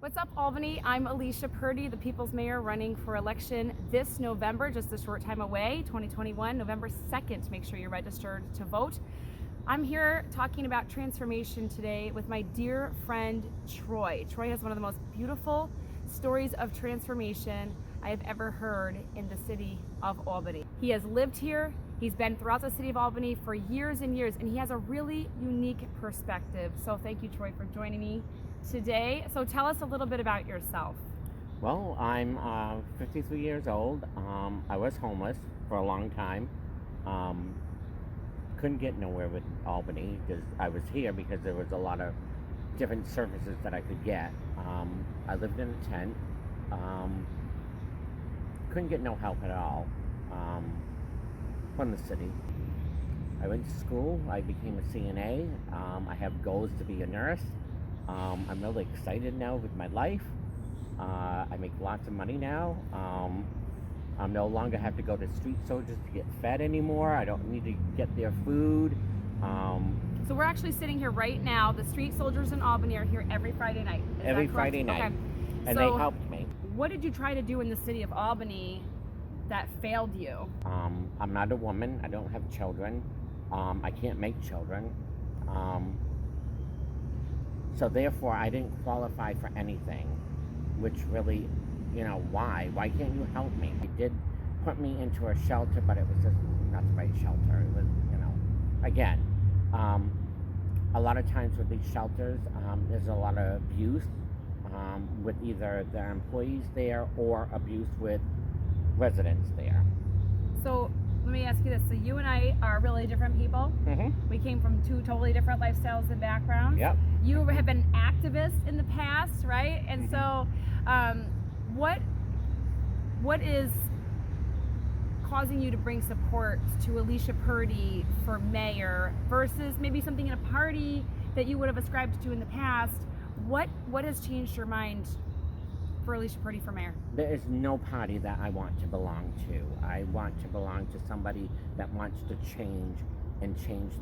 What's up, Albany? I'm Alicia Purdy, the People's Mayor, running for election this November, just a short time away, 2021, November 2nd. Make sure you're registered to vote. I'm here talking about transformation today with my dear friend, Troy. Troy has one of the most beautiful stories of transformation I have ever heard in the city of Albany. He has lived here. He's been throughout the city of Albany for years and years, and he has a really unique perspective. So thank you, Troy, for joining me today. So tell us a little bit about yourself. Well, I'm 53 years old. I was homeless for a long time. Couldn't get nowhere with Albany because I was here because there was a lot of different services that I could get. I lived in a tent. Couldn't get no help at all from the city. I went to school. I became a CNA. I have goals to be a nurse. I'm really excited now with my life. I make lots of money now. I no longer have to go to street soldiers to get fed anymore. I don't need to get their food. So we're actually sitting here right now. The street soldiers in Albany are here every Friday night. Is Every that correct? Friday night. Okay. And So they helped me. what did you try to do in the city of Albany that failed you? I'm not a woman. I don't have children. I can't make children. So therefore, I didn't qualify for anything, which really, why? Why can't you help me? They did put me into a shelter, but it was just not the right shelter. It was, again, a lot of times with these shelters, there's a lot of abuse with either the employees there or abuse with residents there. So let me ask you this. So you and I are really different people. Mm-hmm. We came from two totally different lifestyles and backgrounds. Yep. You have been activists in the past, right? And so what is causing you to bring support to Alicia Purdy for mayor versus maybe something in a party that you would have ascribed to in the past? What has changed your mind for Alicia Purdy for mayor? There is no party that I want to belong to. I want to belong to somebody that wants to change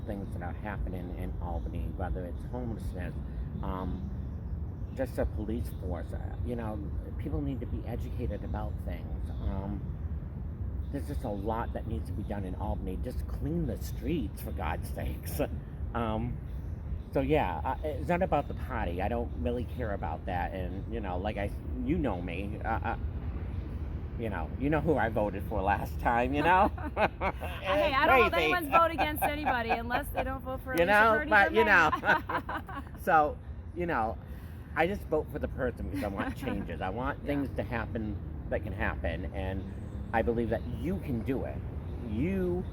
things that are happening in Albany, whether it's homelessness, just a police force. People need to be educated about things. There's just a lot that needs to be done in Albany. Just clean the streets, for God's sakes. So yeah, it's not about the party. I don't really care about that. And you know me. You know who I voted for last time. Hey, I don't know if anyone's vote against anybody unless they don't vote for Alicia Purdy but for mayor. So I just vote for the person because I want changes. I want things to happen that can happen, and I believe that you can do it. You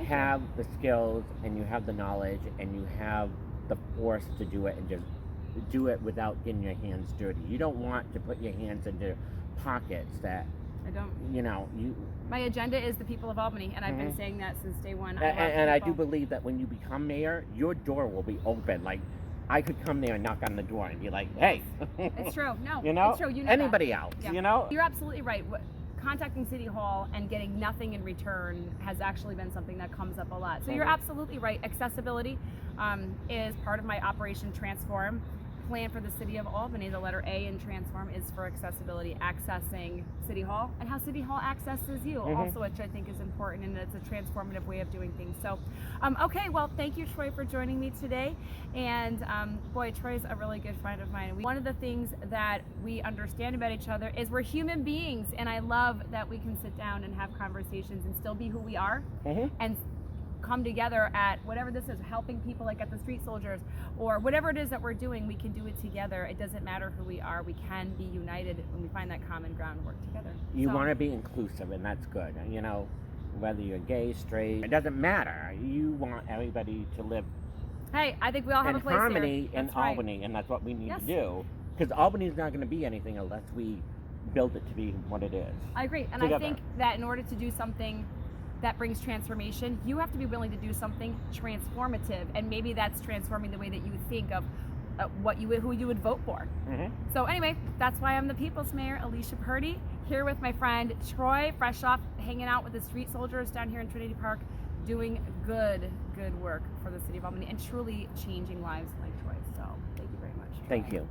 have the skills, and you have the knowledge, and you have the force to do it, and just do it without getting your hands dirty. You don't want to put your hands into pockets that I don't. My agenda is the people of Albany, and I've been saying that since day one. And I do believe that when you become mayor, your door will be open. Like, I could come there and knock on the door and be like, hey. It's true. No, it's true. Anybody that. else, Yeah. You're absolutely right. Contacting City Hall and getting nothing in return has actually been something that comes up a lot. So you're absolutely right. Accessibility is part of my Operation Transform plan for the city of Albany. The letter A in Transform is for accessibility, accessing City Hall, and how City Hall accesses you also, which I think is important, and it's a transformative way of doing things. So, okay, well, thank you, Troy, for joining me today. And boy, Troy's a really good friend of mine. One of the things that we understand about each other is we're human beings, and I love that we can sit down and have conversations and still be who we are and come together at whatever this is, helping people like at the street soldiers or whatever it is that we're doing. We can do it together. It doesn't matter who we are. We can be united when we find that common ground and work together. You want to be inclusive, and that's good. Whether you're gay, straight, it doesn't matter. You want everybody to live Hey, I think we all have in a place harmony here. in Albany, and that's what we need to do. Because Albany is not going to be anything unless we build it to be what it is. I agree. And together. I think that in order to do something that brings transformation, you have to be willing to do something transformative, and maybe that's transforming the way that you think of who you would vote for. So anyway, that's why I'm the People's Mayor, Alicia Purdy, here with my friend Troy, fresh off hanging out with the street soldiers down here in Trinity Park, doing good work for the city of Albany and truly changing lives like Troy. So thank you very much, Troy. Thank you.